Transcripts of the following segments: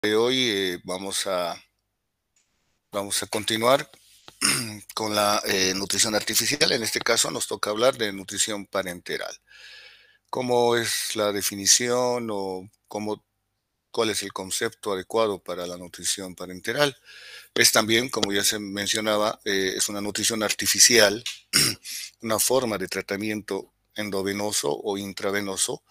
De hoy vamos a continuar con la nutrición artificial. En este caso nos toca hablar de nutrición parenteral. ¿Cómo es la definición o cuál es el concepto adecuado para la nutrición parenteral? Es también, como ya se mencionaba, es una nutrición artificial, una forma de tratamiento endovenoso o intravenoso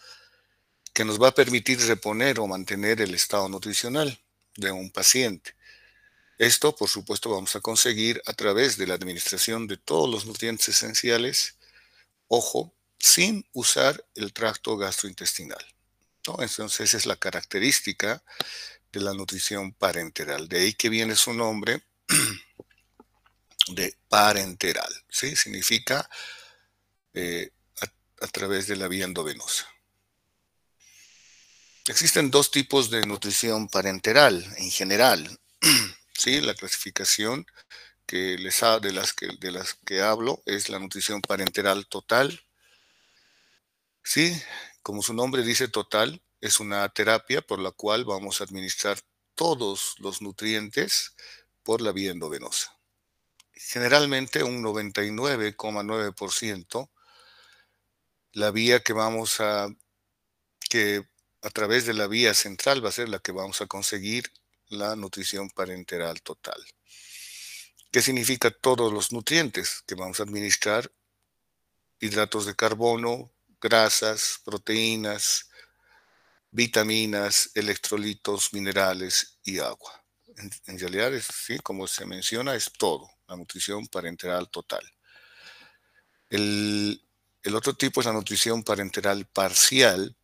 que nos va a permitir reponer o mantener el estado nutricional de un paciente. Esto, por supuesto, vamos a conseguir a través de la administración de todos los nutrientes esenciales, ojo, sin usar el tracto gastrointestinal, ¿no? Entonces, esa es la característica de la nutrición parenteral. De ahí que viene su nombre de parenteral, ¿sí? Significa eh, a través de la vía endovenosa. Existen dos tipos de nutrición parenteral en general, ¿sí? La clasificación de las que hablo es la nutrición parenteral total. Sí, como su nombre dice total, es una terapia por la cual vamos a administrar todos los nutrientes por la vía endovenosa. Generalmente un 99,9%, la vía que a través de la vía central va a ser la que vamos a conseguir la nutrición parenteral total. ¿Qué significa todos los nutrientes que vamos a administrar? Hidratos de carbono, grasas, proteínas, vitaminas, electrolitos, minerales y agua. En realidad, sí, como se menciona, es todo, la nutrición parenteral total. El, el otro tipo es la nutrición parenteral parcial.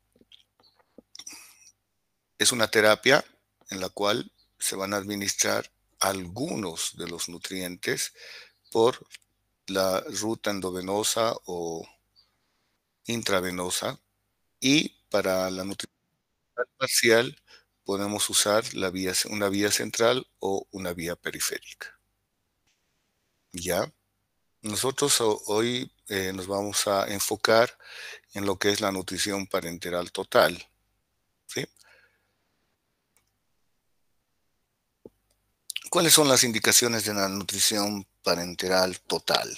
Es una terapia en la cual se van a administrar algunos de los nutrientes por la ruta endovenosa o intravenosa, y para la nutrición parcial podemos usar una vía central o una vía periférica. ¿Ya? Nosotros hoy nos vamos a enfocar en lo que es la nutrición parenteral total, ¿sí? ¿Cuáles son las indicaciones de la nutrición parenteral total?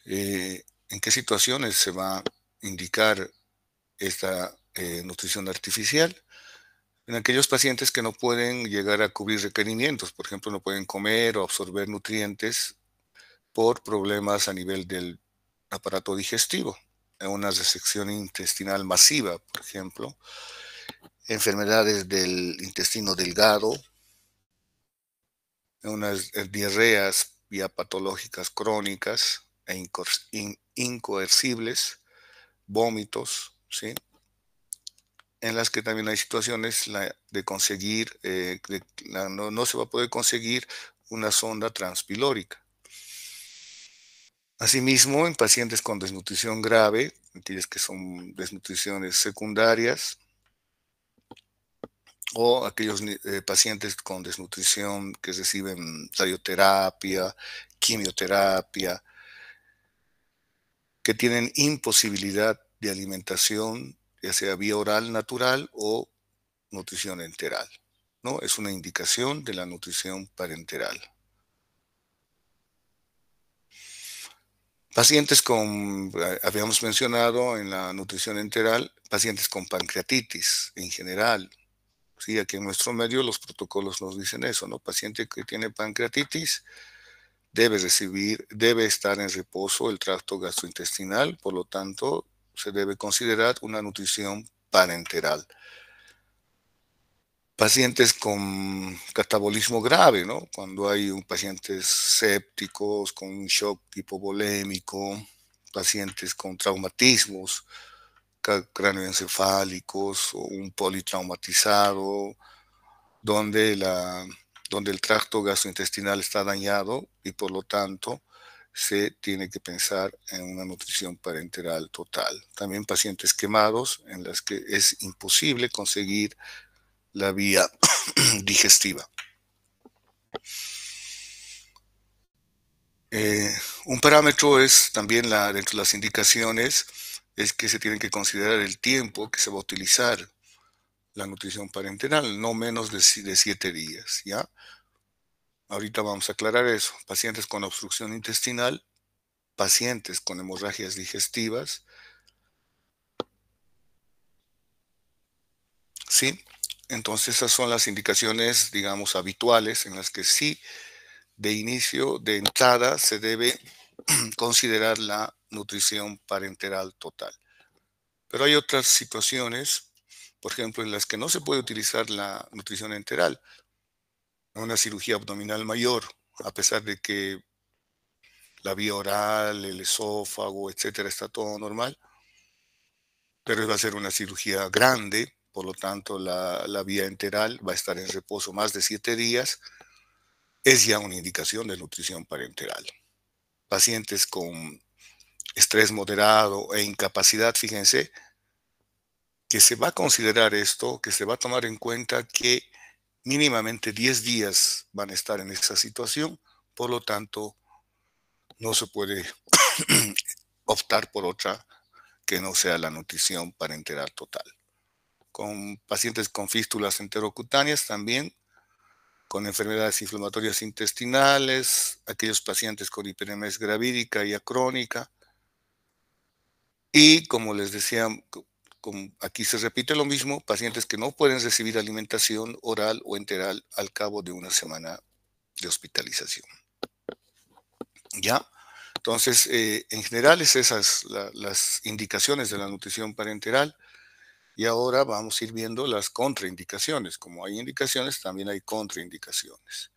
¿En qué situaciones se va a indicar esta nutrición artificial? En aquellos pacientes que no pueden llegar a cubrir requerimientos, por ejemplo, no pueden comer o absorber nutrientes por problemas a nivel del aparato digestivo, una resección intestinal masiva, por ejemplo, enfermedades del intestino delgado, unas diarreas ya patológicas crónicas e incoercibles, vómitos, ¿sí? En las que también hay situaciones de conseguir, no se va a poder conseguir una sonda transpilórica. Asimismo, en pacientes con desnutrición grave, aquellas que son desnutriciones secundarias, o aquellos pacientes con desnutrición que reciben radioterapia, quimioterapia, que tienen imposibilidad de alimentación, ya sea vía oral natural o nutrición enteral, ¿no? Es una indicación de la nutrición parenteral. Pacientes habíamos mencionado en la nutrición enteral, pacientes con pancreatitis en general. Sí, aquí en nuestro medio los protocolos nos dicen eso, ¿no? Paciente que tiene pancreatitis debe estar en reposo el tracto gastrointestinal, por lo tanto, se debe considerar una nutrición parenteral. Pacientes con catabolismo grave, ¿no? Cuando hay pacientes sépticos, con un shock hipovolémico, pacientes con traumatismos cráneoencefálicos o un politraumatizado, donde, donde el tracto gastrointestinal está dañado y por lo tanto se tiene que pensar en una nutrición parenteral total. También pacientes quemados en las que es imposible conseguir la vía digestiva. Eh, un parámetro es también dentro de las indicaciones, es que se tiene que considerar el tiempo que se va a utilizar la nutrición parenteral, no menos de 7 días, ¿ya? Ahorita vamos a aclarar eso. Pacientes con obstrucción intestinal, pacientes con hemorragias digestivas, ¿sí? Entonces esas son las indicaciones, digamos, habituales en las que sí, de inicio, de entrada, se debe considerar la nutrición parenteral total. Pero hay otras situaciones, por ejemplo, en las que no se puede utilizar la nutrición enteral, una cirugía abdominal mayor, a pesar de que la vía oral, el esófago, etcétera, está todo normal, pero va a ser una cirugía grande, por lo tanto la vía enteral va a estar en reposo más de 7 días, es ya una indicación de nutrición parenteral. Pacientes con estrés moderado e incapacidad, fíjense, que se va a considerar esto, que se va a tomar en cuenta que mínimamente 10 días van a estar en esa situación, por lo tanto, no se puede optar por otra que no sea la nutrición parenteral total. Con pacientes con fístulas enterocutáneas también, con enfermedades inflamatorias intestinales, aquellos pacientes con hiperemesis gravídica y acrónica, y como les decía, aquí se repite lo mismo, pacientes que no pueden recibir alimentación oral o enteral al cabo de una semana de hospitalización. ¿Ya? Entonces, en general, es esas las indicaciones de la nutrición parenteral. Y ahora vamos a ir viendo las contraindicaciones. Como hay indicaciones, también hay contraindicaciones.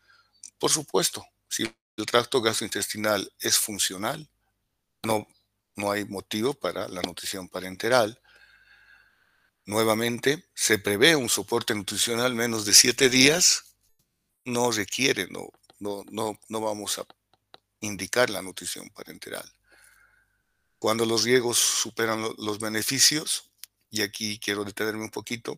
Por supuesto, si el tracto gastrointestinal es funcional, no, no hay motivo para la nutrición parenteral. Nuevamente, se prevé un soporte nutricional menos de 7 días, no requiere, no vamos a indicar la nutrición parenteral. Cuando los riesgos superan los beneficios, y aquí quiero detenerme un poquito,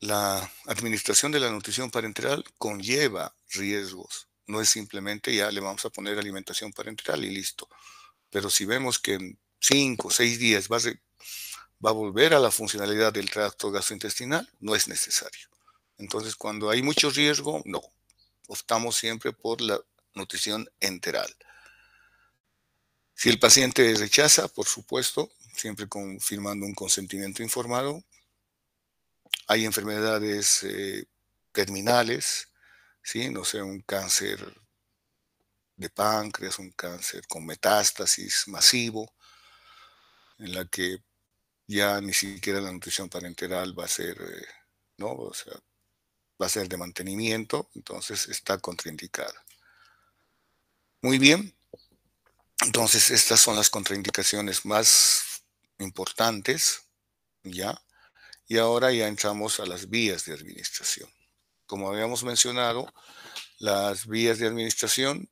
la administración de la nutrición parenteral conlleva riesgos. No es simplemente ya le vamos a poner alimentación parenteral y listo. Pero si vemos que en 5 o 6 días va a volver a la funcionalidad del tracto gastrointestinal, no es necesario. Entonces, cuando hay mucho riesgo, no. Optamos siempre por la nutrición enteral. Si el paciente rechaza, por supuesto, siempre firmando un consentimiento informado, hay enfermedades terminales, ¿sí? No sé, un cáncer de páncreas, un cáncer con metástasis masivo, en la que ya ni siquiera la nutrición parenteral va a ser, ¿no? O sea, va a ser de mantenimiento, entonces está contraindicada. Muy bien, entonces estas son las contraindicaciones más importantes, ¿ya? Y ahora ya entramos a las vías de administración. Como habíamos mencionado, las vías de administración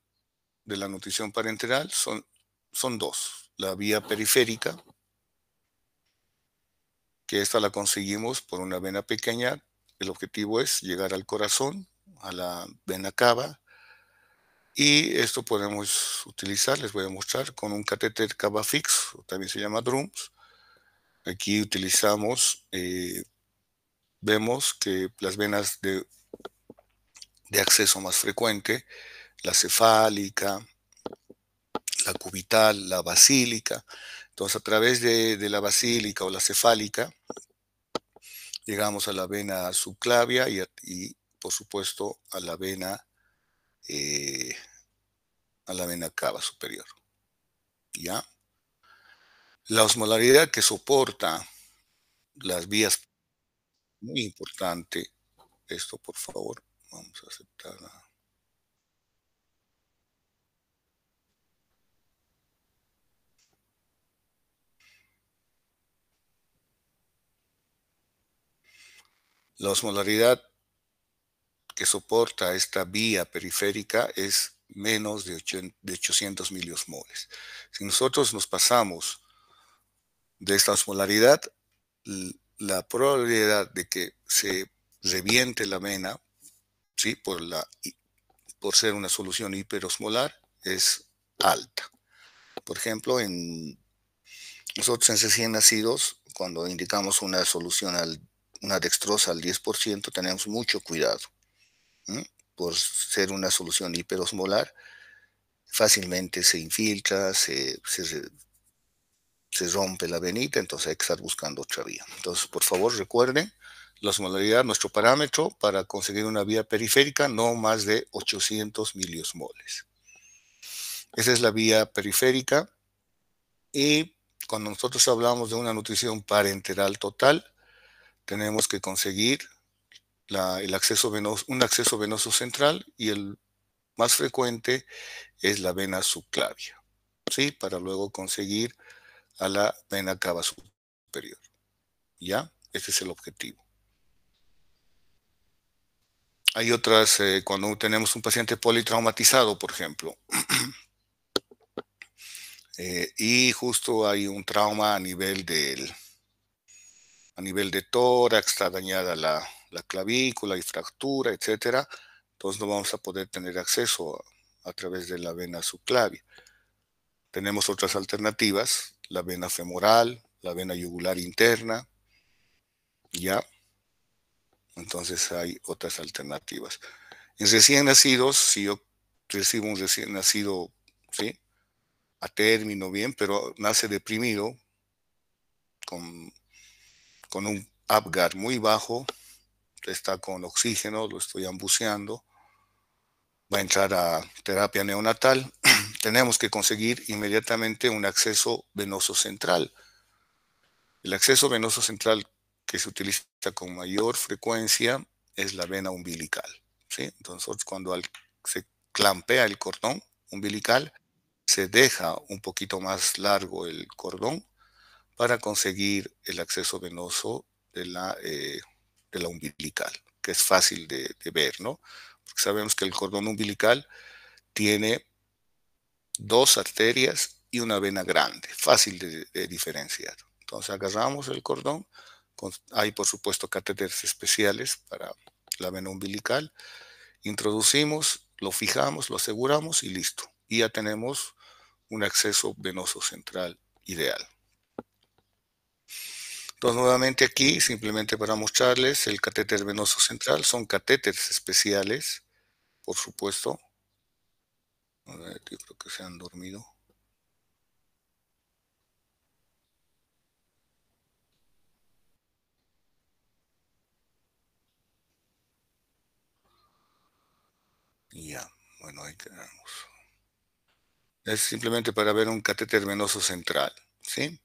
de la nutrición parenteral son dos. La vía periférica, que esta la conseguimos por una vena pequeña. El objetivo es llegar al corazón, a la vena cava, y esto podemos utilizar, les voy a mostrar, con un catéter cava fix, o también se llama DRUMS. Aquí utilizamos, vemos que las venas de acceso más frecuente, la cefálica, la cubital, la basílica. Entonces, a través de la basílica o la cefálica, llegamos a la vena subclavia y por supuesto, eh, a la vena cava superior. ¿Ya? La osmolaridad que soporta las vías, muy importante, esto por favor, vamos a aceptar. La osmolaridad que soporta esta vía periférica es menos de 800 miliosmoles. Si nosotros nos pasamos de esta osmolaridad, la probabilidad de que se reviente la vena, ¿sí? por ser una solución hiperosmolar, es alta. Por ejemplo, nosotros en recién nacidos cuando indicamos una dextrosa al 10%, tenemos mucho cuidado. Por ser una solución hiperosmolar, fácilmente se infiltra, se rompe la venita, entonces hay que estar buscando otra vía. Entonces, por favor, recuerden la osmolaridad, nuestro parámetro para conseguir una vía periférica, no más de 800 miliosmoles. Esa es la vía periférica, y cuando nosotros hablamos de una nutrición parenteral total, tenemos que conseguir un acceso venoso central, y el más frecuente es la vena subclavia, ¿sí? Para luego conseguir a la vena cava superior. ¿Ya? Ese es el objetivo. Hay otras, cuando tenemos un paciente politraumatizado, por ejemplo, y justo hay un trauma a nivel de tórax, está dañada la clavícula y fractura, etcétera, entonces no vamos a poder tener acceso a través de la vena subclavia. Tenemos otras alternativas, la vena femoral, la vena yugular interna, ¿ya? Entonces hay otras alternativas. En recién nacidos, si yo recibo un recién nacido, ¿sí?, a término, bien, pero nace deprimido, con un Apgar muy bajo, está con oxígeno, lo estoy ambuceando, va a entrar a terapia neonatal, tenemos que conseguir inmediatamente un acceso venoso central. El acceso venoso central que se utiliza con mayor frecuencia es la vena umbilical, ¿sí? Entonces, cuando se clampea el cordón umbilical, se deja un poquito más largo el cordón para conseguir el acceso venoso de la umbilical, que es fácil de ver, ¿no? Porque sabemos que el cordón umbilical tiene dos arterias y una vena grande, fácil de diferenciar. Entonces agarramos el cordón, hay por supuesto catéteres especiales para la vena umbilical, introducimos, lo fijamos, lo aseguramos y listo. Y ya tenemos un acceso venoso central ideal. Entonces, nuevamente aquí, simplemente para mostrarles el catéter venoso central, son catéteres especiales, por supuesto. A ver, yo creo que se han dormido. Y ya, bueno, ahí quedamos. Es simplemente para ver un catéter venoso central, ¿sí?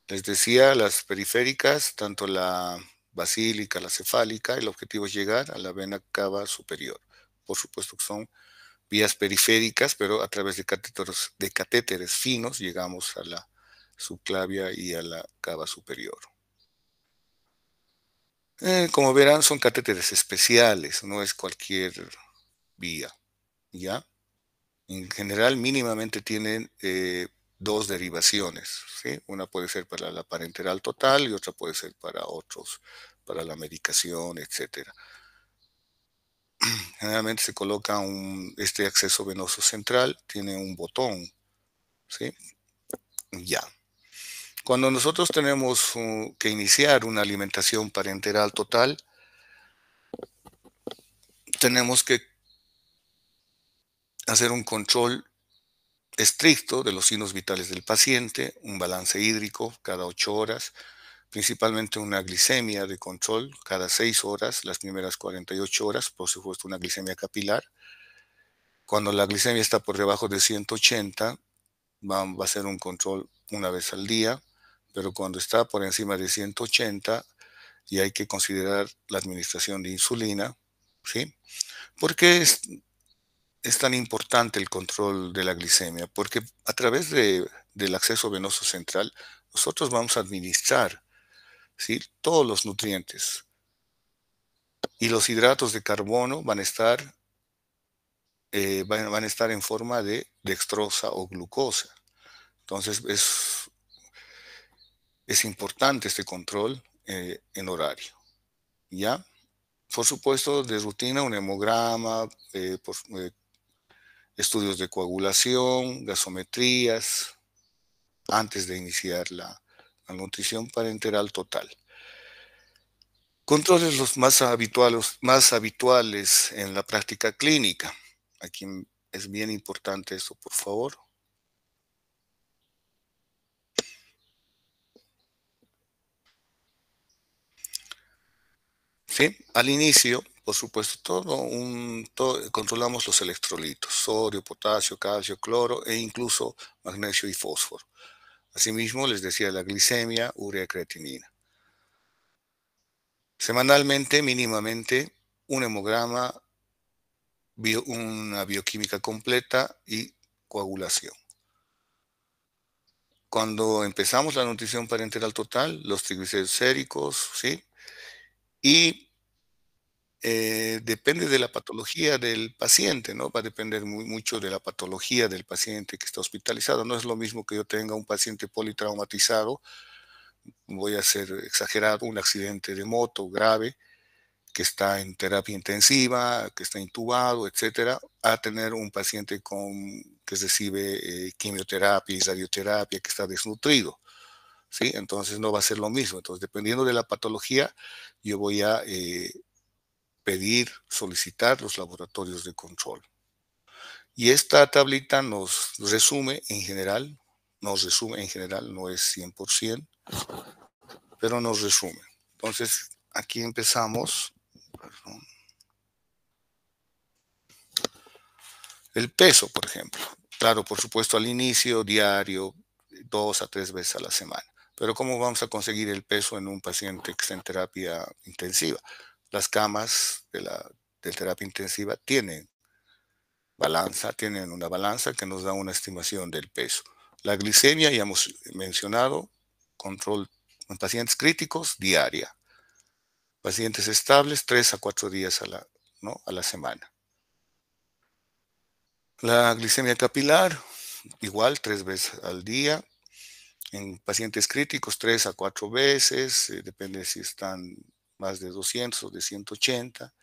Les decía, las periféricas, tanto la basílica, la cefálica, el objetivo es llegar a la vena cava superior. Por supuesto que son vías periféricas, pero a través de catéteres finos llegamos a la subclavia y a la cava superior. Como verán, son catéteres especiales, no es cualquier vía, ¿ya? En general, mínimamente tienen dos derivaciones, ¿sí? Una puede ser para la parenteral total y otra puede ser para otros, para la medicación, etcétera. Generalmente se coloca este acceso venoso central, tiene un botón, ¿sí? Ya. Cuando nosotros tenemos que iniciar una alimentación parenteral total, tenemos que hacer un control estricto de los signos vitales del paciente, un balance hídrico cada 8 horas, principalmente una glicemia de control cada 6 horas, las primeras 48 horas, por supuesto una glicemia capilar. Cuando la glicemia está por debajo de 180, va a ser un control una vez al día, pero cuando está por encima de 180, y hay que considerar la administración de insulina, ¿sí? ¿Por qué es tan importante el control de la glicemia? Porque a través del acceso venoso central, nosotros vamos a administrar, ¿sí?, todos los nutrientes, y los hidratos de carbono van a estar en forma de dextrosa o glucosa. Entonces es importante este control en horario, ¿ya? Por supuesto, de rutina, un hemograma, estudios de coagulación, gasometrías, antes de iniciar la la nutrición parenteral total. Controles los más habituales en la práctica clínica. Aquí es bien importante eso, por favor. Sí, al inicio, por supuesto, controlamos los electrolitos, sodio, potasio, calcio, cloro e incluso magnesio y fósforo. Asimismo, les decía la glicemia, urea, creatinina. Semanalmente, mínimamente, un hemograma, una bioquímica completa y coagulación. Cuando empezamos la nutrición parenteral total, los triglicéridos séricos, ¿sí? Y depende de la patología del paciente, ¿no? Va a depender mucho de la patología del paciente que está hospitalizado. No es lo mismo que yo tenga un paciente politraumatizado, voy a ser exagerado, un accidente de moto grave, que está en terapia intensiva, que está intubado, etcétera, a tener un paciente que recibe quimioterapia y radioterapia, que está desnutrido, ¿sí? Entonces no va a ser lo mismo. Entonces, dependiendo de la patología, yo voy a solicitar los laboratorios de control. Y esta tablita nos resume en general, no es 100%, pero nos resume. Entonces, aquí empezamos. Perdón. El peso, por ejemplo. Claro, por supuesto, al inicio, diario, 2 a 3 veces a la semana. Pero ¿cómo vamos a conseguir el peso en un paciente que está en terapia intensiva? Las camas de terapia intensiva tienen una balanza que nos da una estimación del peso. La glicemia, ya hemos mencionado, control en pacientes críticos, diaria. Pacientes estables, 3 a 4 días a la semana. La glicemia capilar, igual, 3 veces al día. En pacientes críticos, 3 a 4 veces, depende si están más de 200 o de 180.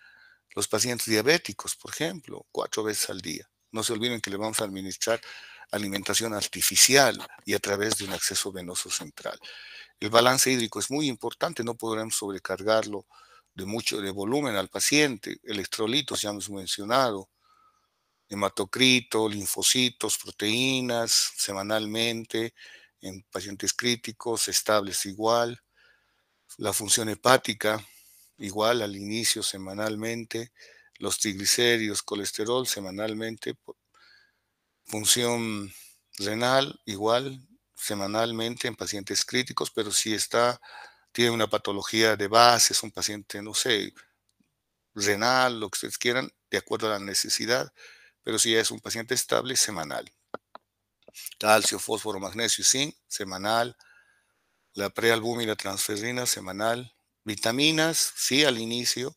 Los pacientes diabéticos, por ejemplo, 4 veces al día. No se olviden que le vamos a administrar alimentación artificial y a través de un acceso venoso central. El balance hídrico es muy importante, no podremos sobrecargarlo de volumen al paciente. Electrolitos, ya hemos mencionado, hematocrito, linfocitos, proteínas, semanalmente, en pacientes críticos, estables igual. La función hepática, igual al inicio semanalmente. Los triglicéridos, colesterol semanalmente. Función renal, igual semanalmente en pacientes críticos, pero si tiene una patología de base, es un paciente, no sé, renal, lo que ustedes quieran, de acuerdo a la necesidad, pero si ya es un paciente estable, semanal. Calcio, fósforo, magnesio y zinc, semanal. La prealbúmina transferrina, semanal. Vitaminas, sí, al inicio,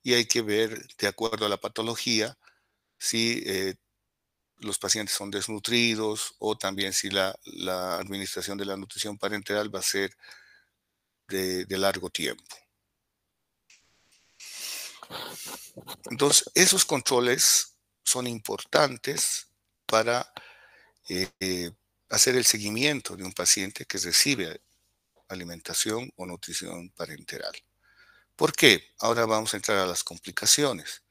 y hay que ver, de acuerdo a la patología, si los pacientes son desnutridos o también si la administración de la nutrición parenteral va a ser de largo tiempo. Entonces, esos controles son importantes para hacer el seguimiento de un paciente que recibe alimentación o nutrición parenteral. ¿Por qué? Ahora vamos a entrar a las complicaciones.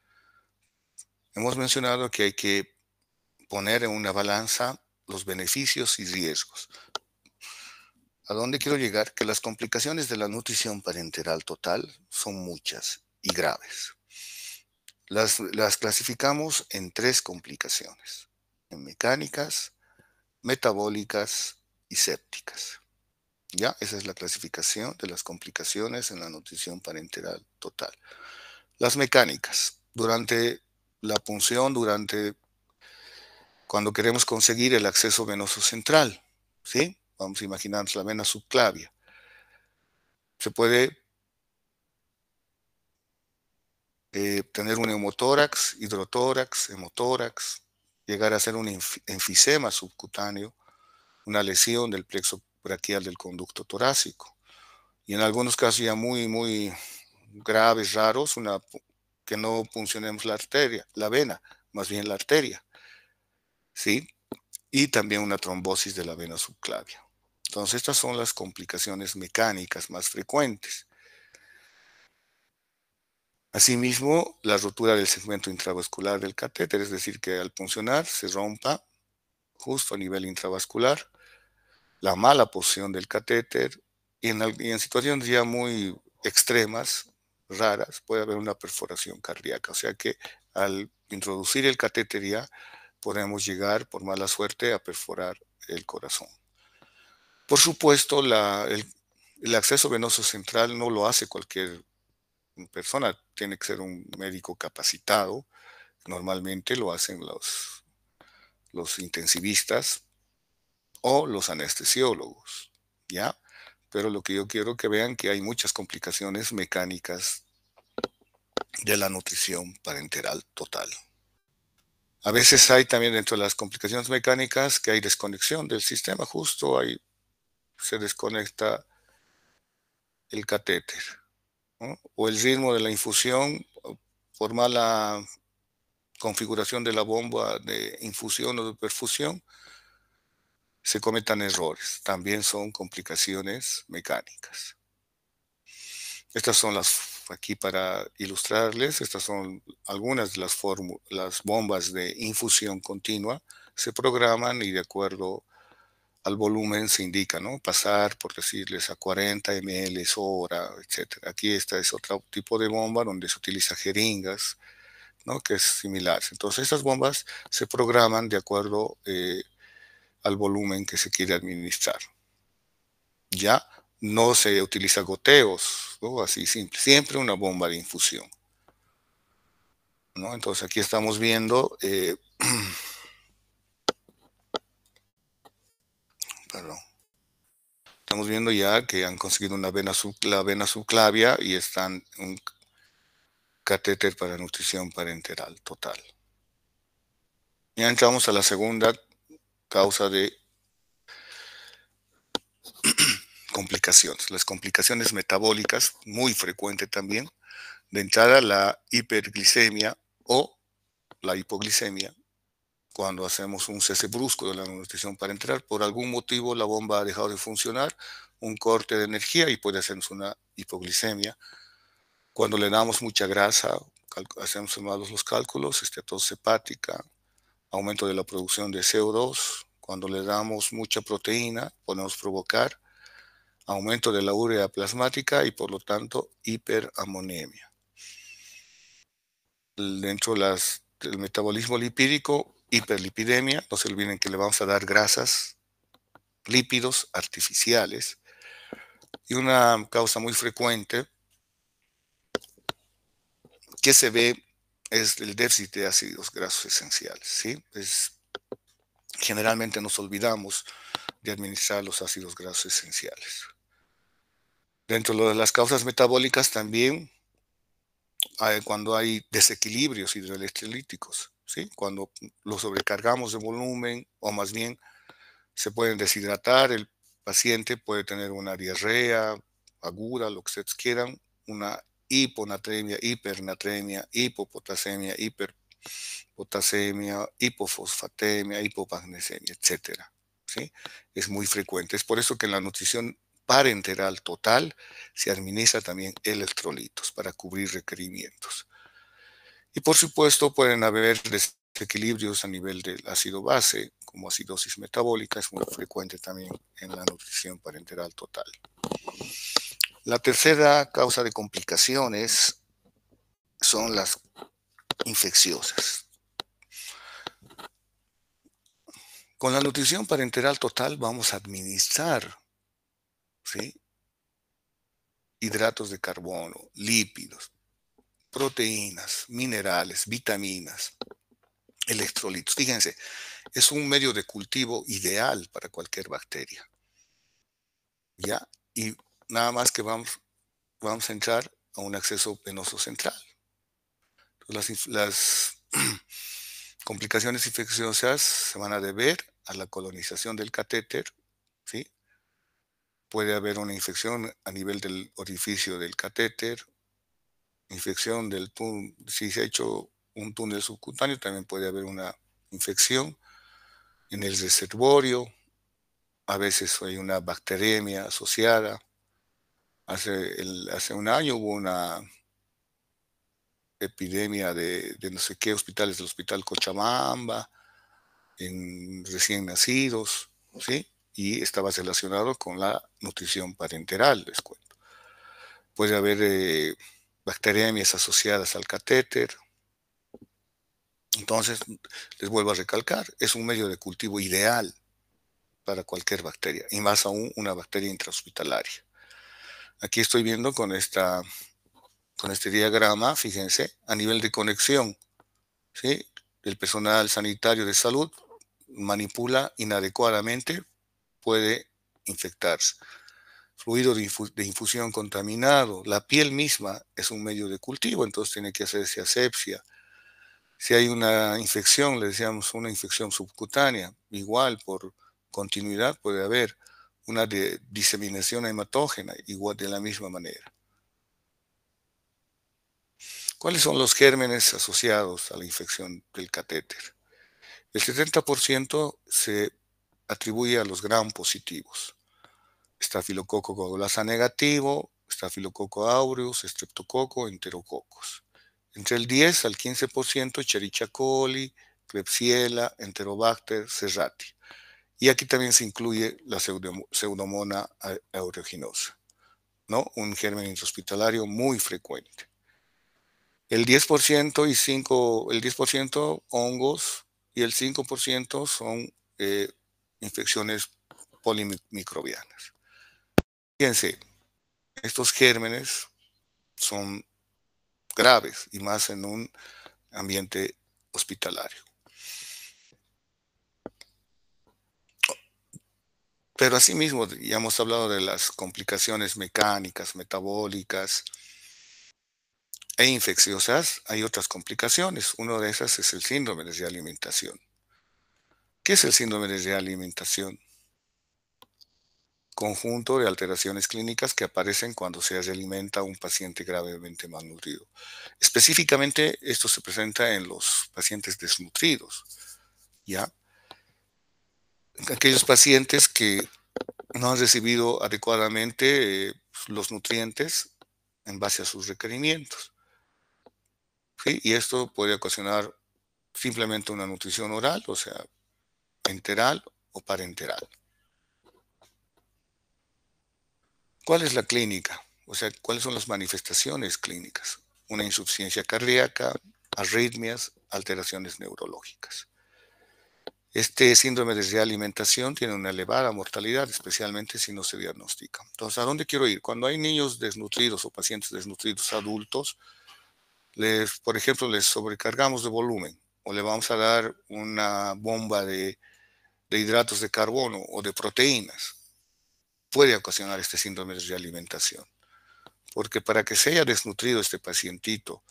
Hemos mencionado que hay que poner en una balanza los beneficios y riesgos. ¿A dónde quiero llegar? Que las complicaciones de la nutrición parenteral total son muchas y graves. Las clasificamos en 3 complicaciones: en mecánicas, metabólicas y sépticas. ¿Ya? Esa es la clasificación de las complicaciones en la nutrición parenteral total. Las mecánicas, durante la punción, cuando queremos conseguir el acceso venoso central, ¿sí? Vamos a imaginarnos la vena subclavia. Se puede tener un neumotórax, hidrotórax, hemotórax, llegar a ser un enfisema subcutáneo, una lesión del plexo braquial del conducto torácico. Y en algunos casos ya muy, muy graves, raros, que no puncionemos la vena, más bien la arteria, ¿sí? Y también una trombosis de la vena subclavia. Entonces, estas son las complicaciones mecánicas más frecuentes. Asimismo, la rotura del segmento intravascular del catéter, es decir, que al puncionar se rompa justo a nivel intravascular, la mala posición del catéter y en situaciones ya muy extremas, raras, puede haber una perforación cardíaca. O sea que al introducir el catéter ya podemos llegar, por mala suerte, a perforar el corazón. Por supuesto, el acceso venoso central no lo hace cualquier persona, tiene que ser un médico capacitado. Normalmente lo hacen los intensivistas o los anestesiólogos, ¿ya? Pero lo que yo quiero que vean que hay muchas complicaciones mecánicas de la nutrición parenteral total. A veces hay también dentro de las complicaciones mecánicas que hay desconexión del sistema, justo ahí se desconecta el catéter, ¿no? O el ritmo de la infusión por mala configuración de la bomba de infusión o de perfusión, se cometan errores. También son complicaciones mecánicas. Estas son aquí para ilustrarles, estas son algunas de las bombas de infusión continua. Se programan y de acuerdo al volumen se indica, ¿no? Pasar, por decirles, a 40 ml hora, etcétera. Aquí esta es otro tipo de bomba donde se utiliza jeringas, ¿no? Que es similar. Entonces, estas bombas se programan de acuerdo al volumen que se quiere administrar. Ya no se utiliza goteos, ¿no? Así simple, siempre una bomba de infusión, ¿no? Entonces aquí estamos viendo, perdón, estamos viendo ya que han conseguido la vena subclavia y están un catéter para nutrición parenteral total. Ya entramos a la segunda causa de complicaciones, las complicaciones metabólicas, muy frecuente también. De entrada, la hiperglicemia o la hipoglicemia, cuando hacemos un cese brusco de la nutrición parenteral. Por algún motivo la bomba ha dejado de funcionar, un corte de energía y puede hacernos una hipoglicemia. Cuando le damos mucha grasa, hacemos malos los cálculos, esteatosis hepática, aumento de la producción de CO2. Cuando le damos mucha proteína, podemos provocar aumento de la urea plasmática y por lo tanto hiperamonemia. Dentro del metabolismo lipídico, hiperlipidemia, no se olviden que le vamos a dar grasas, lípidos artificiales, y una causa muy frecuente que se ve es el déficit de ácidos grasos esenciales, ¿sí? Generalmente nos olvidamos de administrar los ácidos grasos esenciales. Dentro de las causas metabólicas también cuando hay desequilibrios hidroelectrolíticos, ¿sí? Cuando lo sobrecargamos de volumen o más bien se pueden deshidratar, el paciente puede tener una diarrea aguda, lo que ustedes quieran, una hiponatremia, hipernatremia, hipopotasemia, hiperpotasemia, hipofosfatemia, hipomagnesemia, etcétera, ¿sí? Es muy frecuente. Es por eso que en la nutrición parenteral total se administra también electrolitos para cubrir requerimientos. Y por supuesto pueden haber desequilibrios a nivel del ácido base, como acidosis metabólica, es muy frecuente también en la nutrición parenteral total. La tercera causa de complicaciones son las infecciosas. Con la nutrición parenteral total vamos a administrar, ¿sí?, hidratos de carbono, lípidos, proteínas, minerales, vitaminas, electrolitos. Fíjense, es un medio de cultivo ideal para cualquier bacteria, ¿ya? Y nada más que vamos a entrar a un acceso venoso central. Las complicaciones infecciosas se van a deber a la colonización del catéter, ¿sí? Puede haber una infección a nivel del orificio del catéter, infección del túnel, si se ha hecho un túnel subcutáneo, también puede haber una infección en el reservorio, a veces hay una bacteremia asociada. Hace un año hubo una epidemia de no sé qué hospitales, del Hospital Cochabamba, en recién nacidos, ¿sí? Y estaba relacionado con la nutrición parenteral, les cuento. Puede haber bacteriemias asociadas al catéter. Entonces, les vuelvo a recalcar, es un medio de cultivo ideal para cualquier bacteria, y más aún una bacteria intrahospitalaria. Aquí estoy viendo con este diagrama, fíjense, a nivel de conexión, ¿sí? El personal sanitario de salud manipula inadecuadamente, puede infectarse. Fluido de infusión contaminado, la piel misma es un medio de cultivo, entonces tiene que hacerse asepsia. Si hay una infección, le decíamos una infección subcutánea, igual por continuidad puede haber una diseminación hematógena, igual de la misma manera. ¿Cuáles son los gérmenes asociados a la infección del catéter? El 70% se atribuye a los gram positivos. Estafilococo coagulasa negativo, estafilococo aureus, streptococo, enterococos. Entre el 10 al 15% Escherichia coli, Klebsiella, Enterobacter, Serrati. Y aquí también se incluye la Pseudomonas aeruginosa, ¿no? Un germen intrahospitalario muy frecuente. El 10% el 10% hongos y el 5% son infecciones polimicrobianas. Fíjense, estos gérmenes son graves y más en un ambiente hospitalario. Pero asimismo, ya hemos hablado de las complicaciones mecánicas, metabólicas e infecciosas. Hay otras complicaciones. Una de esas es el síndrome de realimentación. ¿Qué es el síndrome de realimentación? Conjunto de alteraciones clínicas que aparecen cuando se realimenta a un paciente gravemente malnutrido. Específicamente, esto se presenta en los pacientes desnutridos, ¿ya? Aquellos pacientes que no han recibido adecuadamente los nutrientes en base a sus requerimientos, ¿sí? Y esto puede ocasionar simplemente una nutrición oral, o sea, enteral o parenteral. ¿Cuál es la clínica? O sea, ¿cuáles son las manifestaciones clínicas? Una insuficiencia cardíaca, arritmias, alteraciones neurológicas. Este síndrome de realimentación tiene una elevada mortalidad, especialmente si no se diagnostica. Entonces, ¿a dónde quiero ir? Cuando hay niños desnutridos o pacientes desnutridos adultos, por ejemplo, les sobrecargamos de volumen o le vamos a dar una bomba de hidratos de carbono o de proteínas. Puede ocasionar este síndrome de realimentación. Porque para que se haya desnutrido este pacientito,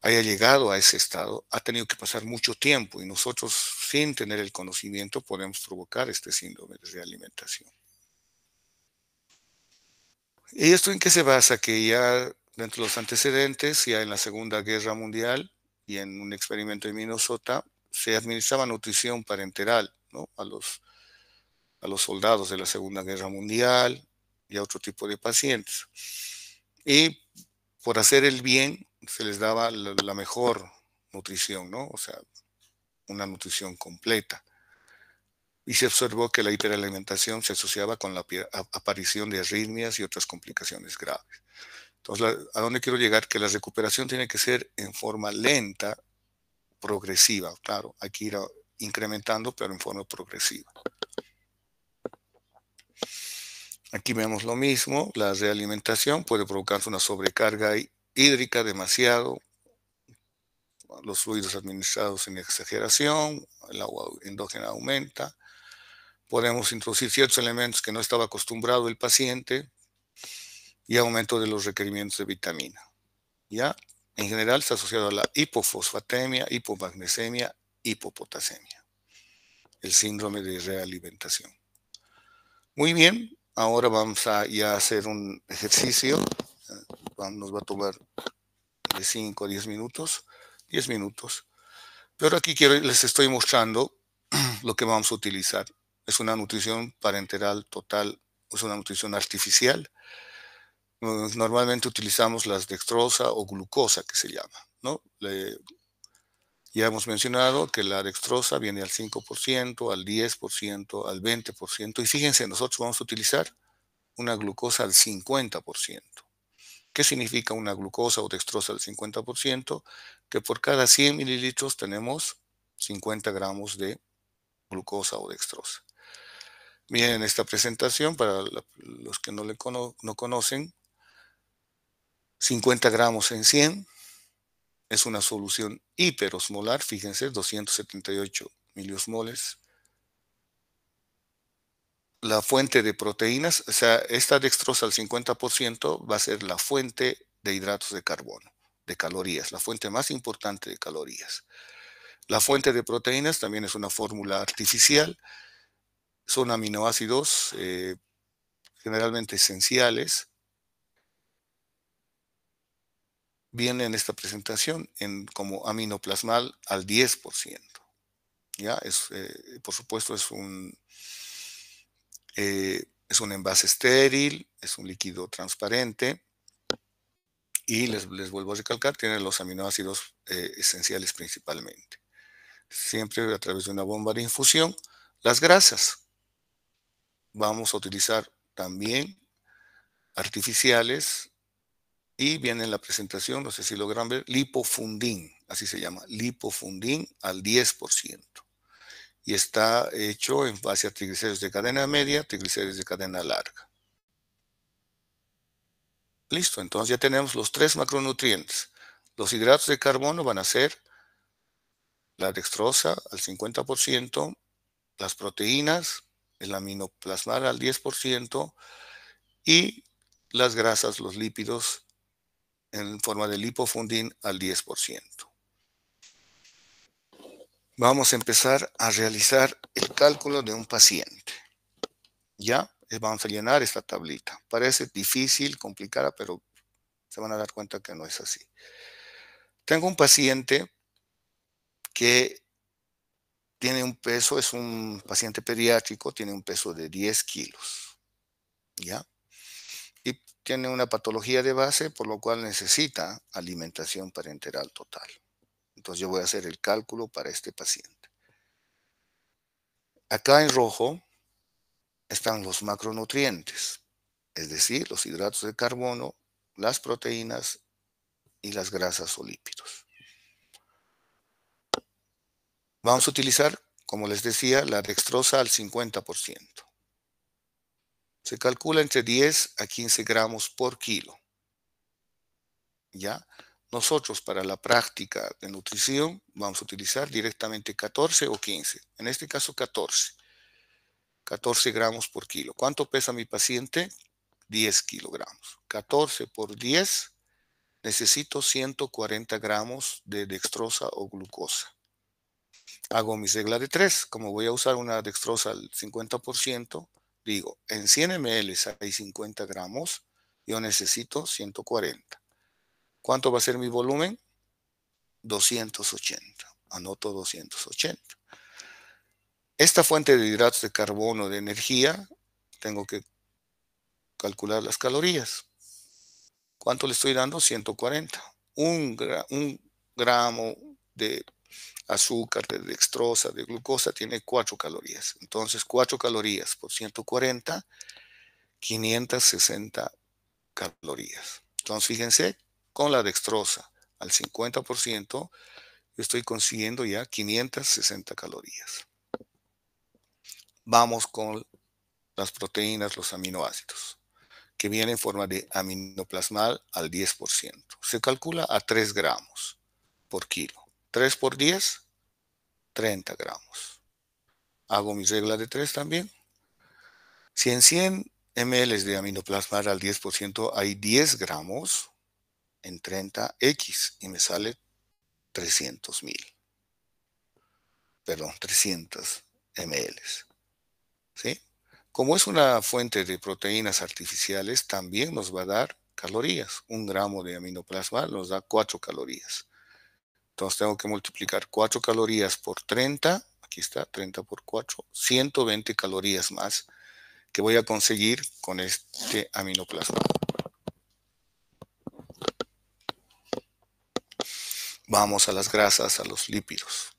haya llegado a ese estado, ha tenido que pasar mucho tiempo y nosotros, sin tener el conocimiento, podemos provocar este síndrome de realimentación. ¿Y esto en qué se basa? Que ya dentro de los antecedentes, ya en la Segunda Guerra Mundial y en un experimento en Minnesota, se administraba nutrición parenteral, ¿no? a los soldados de la Segunda Guerra Mundial y a otro tipo de pacientes. Y por hacer el bien, se les daba la mejor nutrición, ¿no? O sea, una nutrición completa. Y se observó que la hiperalimentación se asociaba con la aparición de arritmias y otras complicaciones graves. Entonces, ¿a dónde quiero llegar? Que la recuperación tiene que ser en forma lenta, progresiva. Claro, hay que ir incrementando, pero en forma progresiva. Aquí vemos lo mismo. La realimentación puede provocar una sobrecarga hídrica demasiado, los fluidos administrados en exageración, el agua endógena aumenta. Podemos introducir ciertos elementos que no estaba acostumbrado el paciente y aumento de los requerimientos de vitamina. ¿Ya? En general está asociado a la hipofosfatemia, hipomagnesemia, hipopotasemia, el síndrome de realimentación. Muy bien, ahora vamos a ya hacer un ejercicio. Nos va a tomar de 5 a 10 minutos. 10 minutos. Pero aquí les estoy mostrando lo que vamos a utilizar. es una nutrición parenteral total, es una nutrición artificial. Normalmente utilizamos las dextrosa o glucosa, que se llama, ¿no? Ya hemos mencionado que la dextrosa viene al 5%, al 10%, al 20%, y fíjense, nosotros vamos a utilizar una glucosa al 50%. ¿Qué significa una glucosa o dextrosa al 50%? Que por cada 100 mililitros tenemos 50 gramos de glucosa o dextrosa. Miren esta presentación para los que no conocen. 50 gramos en 100 es una solución hiperosmolar, fíjense, 278 miliosmoles. La fuente de proteínas, o sea, esta dextrosa al 50% va a ser la fuente de hidratos de carbono, de calorías, la fuente más importante de calorías. La fuente de proteínas también es una fórmula artificial, son aminoácidos generalmente esenciales. Viene en esta presentación como aminoplasmal al 10%. ¿Ya? Por supuesto, es un envase estéril, es un líquido transparente y les vuelvo a recalcar, tiene los aminoácidos esenciales principalmente. Siempre a través de una bomba de infusión. Las grasas, vamos a utilizar también artificiales y viene en la presentación, no sé si logran ver, lipofundin, así se llama, lipofundin al 10%. Y está hecho en base a triglicéridos de cadena media, triglicéridos de cadena larga. Listo, entonces ya tenemos los 3 macronutrientes. Los hidratos de carbono van a ser la dextrosa al 50%, las proteínas, el aminoplasmal al 10% y las grasas, los lípidos en forma de lipofundin al 10%. Vamos a empezar a realizar el cálculo de un paciente. ¿Ya? Vamos a llenar esta tablita. Parece difícil, complicada, pero se van a dar cuenta que no es así. Tengo un paciente que tiene un peso, es un paciente pediátrico, tiene un peso de 10 kilos. ¿Ya? Y tiene una patología de base, por lo cual necesita alimentación parenteral total. Entonces yo voy a hacer el cálculo para este paciente. Acá en rojo están los macronutrientes, es decir, los hidratos de carbono, las proteínas y las grasas o lípidos. Vamos a utilizar, como les decía, la dextrosa al 50%. Se calcula entre 10 a 15 gramos por kilo. ¿Ya? Nosotros para la práctica de nutrición vamos a utilizar directamente 14 o 15. En este caso 14. 14 gramos por kilo. ¿Cuánto pesa mi paciente? 10 kilogramos. 14 por 10, necesito 140 gramos de dextrosa o glucosa. Hago mi regla de 3. Como voy a usar una dextrosa al 50%, digo, en 100 ml hay 50 gramos, yo necesito 140. ¿Cuánto va a ser mi volumen? 280. Anoto 280. Esta fuente de hidratos de carbono de energía, tengo que calcular las calorías. ¿Cuánto le estoy dando? 140. Un gramo de azúcar, de dextrosa, de glucosa, tiene 4 calorías. Entonces, 4 calorías por 140, 560 calorías. Entonces, fíjense, con la dextrosa al 50%, yo estoy consiguiendo ya 560 calorías. Vamos con las proteínas, los aminoácidos, que vienen en forma de aminoplasmal al 10%. Se calcula a 3 gramos por kilo. 3 por 10, 30 gramos. Hago mi regla de 3 también. Si en 100 ml de aminoplasmal al 10% hay 10 gramos, en 30x y me sale 300.000. Perdón, 300 ml. ¿Sí? Como es una fuente de proteínas artificiales, también nos va a dar calorías. Un gramo de aminoplasmal nos da 4 calorías. Entonces tengo que multiplicar 4 calorías por 30, aquí está, 30 por 4, 120 calorías más que voy a conseguir con este aminoplasmado. Vamos a las grasas, a los lípidos.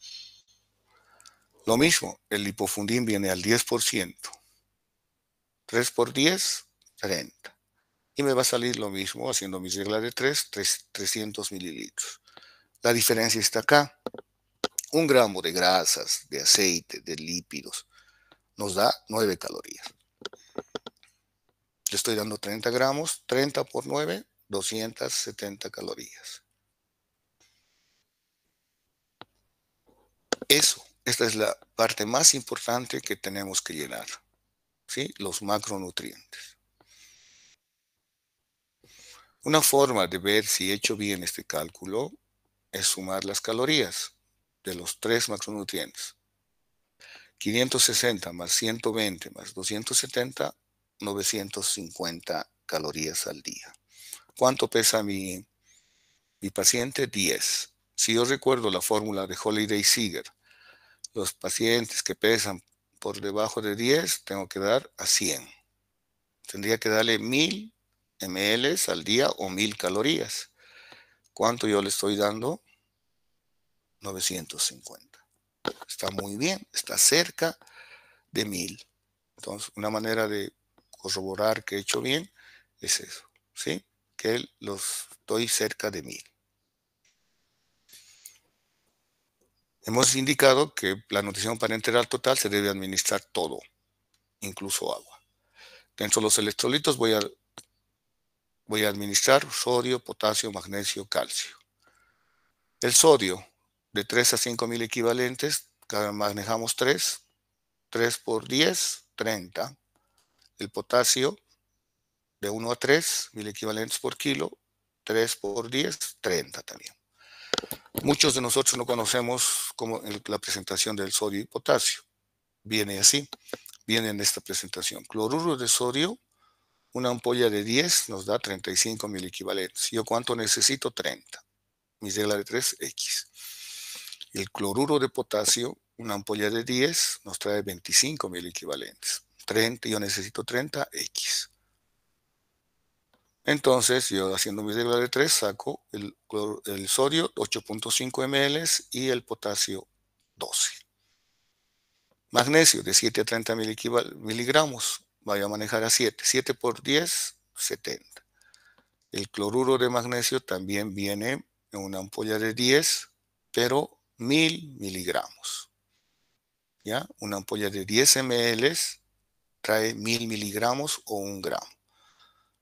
Lo mismo, el lipofundín viene al 10%. 3 por 10, 30. Y me va a salir lo mismo, haciendo mi regla de 300 mililitros. La diferencia está acá. 1 gramo de grasas, de aceite, de lípidos, nos da 9 calorías. Le estoy dando 30 gramos, 30 por 9, 270 calorías. Esta es la parte más importante que tenemos que llenar, ¿sí? Los macronutrientes. Una forma de ver si he hecho bien este cálculo es sumar las calorías de los 3 macronutrientes. 560 más 120 más 270, 950 calorías al día. ¿Cuánto pesa mi paciente? 10. Si yo recuerdo la fórmula de Holiday-Seeger, los pacientes que pesan por debajo de 10, tengo que dar a 100. Tendría que darle 1000 ml al día o 1000 calorías. ¿Cuánto yo le estoy dando? 950. Está muy bien, está cerca de 1000. Entonces, una manera de corroborar que he hecho bien es eso, ¿sí? Que los estoy cerca de 1000. Hemos indicado que la nutrición parenteral total se debe administrar todo, incluso agua. Dentro de los electrolitos voy a administrar sodio, potasio, magnesio, calcio. El sodio, de 3 a 5 mil equivalentes, manejamos 3. 3 por 10, 30. El potasio, de 1 a 3 mil equivalentes por kilo, 3 por 10, 30 también. Muchos de nosotros no conocemos la presentación del sodio y potasio. Viene así, viene en esta presentación. Cloruro de sodio, una ampolla de 10 nos da 35 mil equivalentes. ¿Yo cuánto necesito? 30. Mi regla de 3, X. El cloruro de potasio, una ampolla de 10 nos trae 25 mil equivalentes. 30, yo necesito 30, X. Entonces, yo haciendo mi regla de 3, saco el sodio 8.5 ml y el potasio 12. Magnesio de 7 a 30 miligramos, voy a manejar a 7. 7 por 10, 70. El cloruro de magnesio también viene en una ampolla de 10, pero 1000 miligramos. ¿Ya? Una ampolla de 10 ml trae 1000 miligramos o 1 gramo.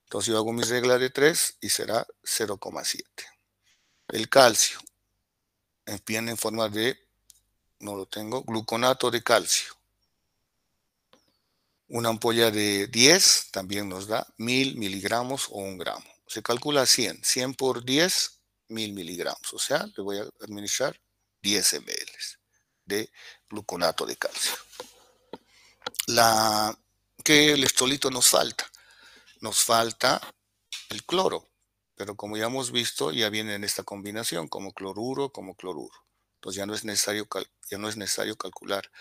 Entonces yo hago mi regla de 3 y será 0,7. El calcio viene en forma de, no lo tengo, gluconato de calcio. Una ampolla de 10 también nos da 1000 miligramos o 1 gramo. Se calcula 100. 100 por 10, 1000 miligramos. O sea, le voy a administrar 10 ml de gluconato de calcio. ¿Qué electrolito nos falta? Nos falta el cloro. Pero como ya hemos visto, ya viene en esta combinación, como cloruro, como cloruro. Entonces ya no es necesario calcular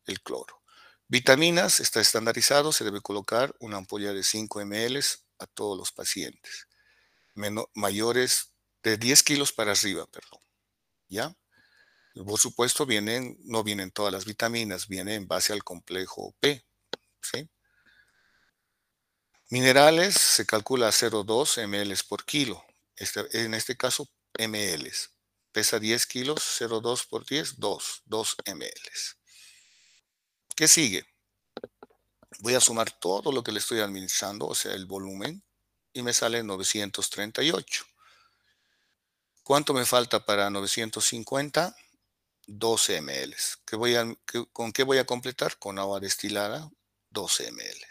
el cloro. Vitaminas, está estandarizado, se debe colocar una ampolla de 5 ml a todos los pacientes. Mayores de 10 kilos para arriba, perdón. ¿Ya? Por supuesto, no vienen todas las vitaminas, viene en base al complejo P. ¿Sí? Minerales se calcula a 0,2 ml por kilo. En este caso, ml. Pesa 10 kilos, 0,2 por 10, 2 ml. ¿Qué sigue? Voy a sumar todo lo que le estoy administrando, o sea, el volumen, y me sale 938. ¿Cuánto me falta para 950? 12 ml. ¿Con qué voy a completar? Con agua destilada, 12 ml.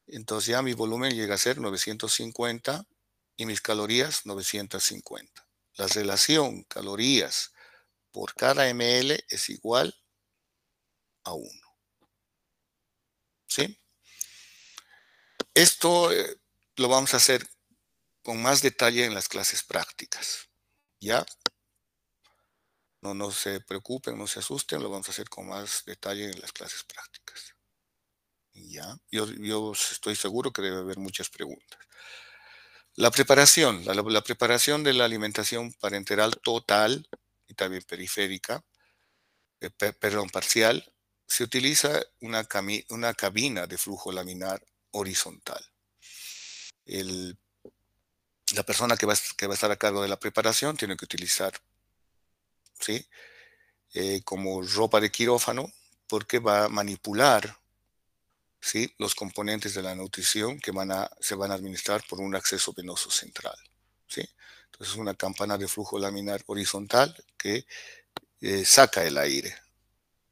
Entonces ya mi volumen llega a ser 950 y mis calorías 950. La relación calorías por cada ml es igual a 1. ¿Sí? Esto lo vamos a hacer con más detalle en las clases prácticas. ¿Ya? No se preocupen, no se asusten, lo vamos a hacer con más detalle en las clases prácticas. Ya, yo estoy seguro que debe haber muchas preguntas. La preparación de la alimentación parenteral total y también periférica, perdón, parcial, se utiliza una cabina de flujo laminar horizontal. El- la persona que va a estar a cargo de la preparación tiene que utilizar, ¿sí? Como ropa de quirófano, porque va a manipular, ¿sí?, los componentes de la nutrición que se van a administrar por un acceso venoso central, ¿sí? Entonces, una campana de flujo laminar horizontal que saca el aire,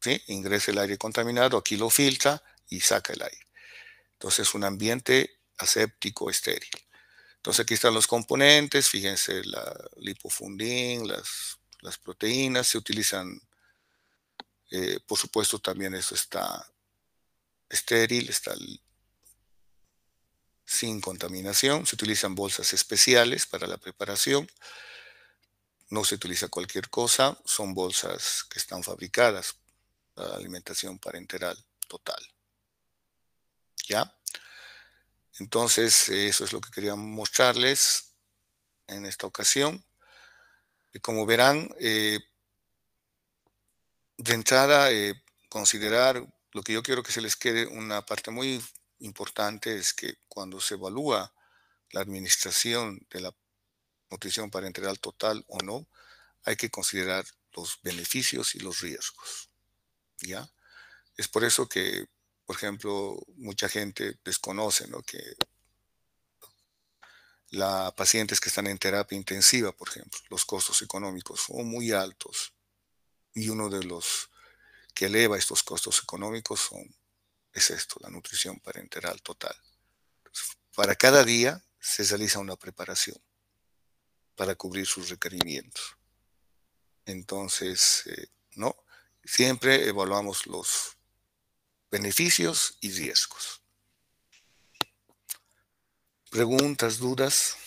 ¿sí? Ingresa el aire contaminado, aquí lo filtra y saca el aire. Entonces, un ambiente aséptico estéril. Entonces, aquí están los componentes, fíjense, la lipofundin, las proteínas, se utilizan, por supuesto, también eso está estéril, está sin contaminación. Se utilizan bolsas especiales para la preparación. No se utiliza cualquier cosa. Son bolsas que están fabricadas para la alimentación parenteral total. ¿Ya? Entonces, eso es lo que quería mostrarles en esta ocasión. Y como verán, de entrada, considerar lo que yo quiero que se les quede una parte muy importante es que cuando se evalúa la administración de la nutrición parenteral total o no, hay que considerar los beneficios y los riesgos, ¿ya? Es por eso que, por ejemplo, mucha gente desconoce, ¿no?, que pacientes que están en terapia intensiva, por ejemplo, los costos económicos son muy altos y uno de los que eleva estos costos económicos es esto, la nutrición parenteral total. Para cada día se realiza una preparación para cubrir sus requerimientos. Entonces, no, siempre evaluamos los beneficios y riesgos. ¿Preguntas, dudas?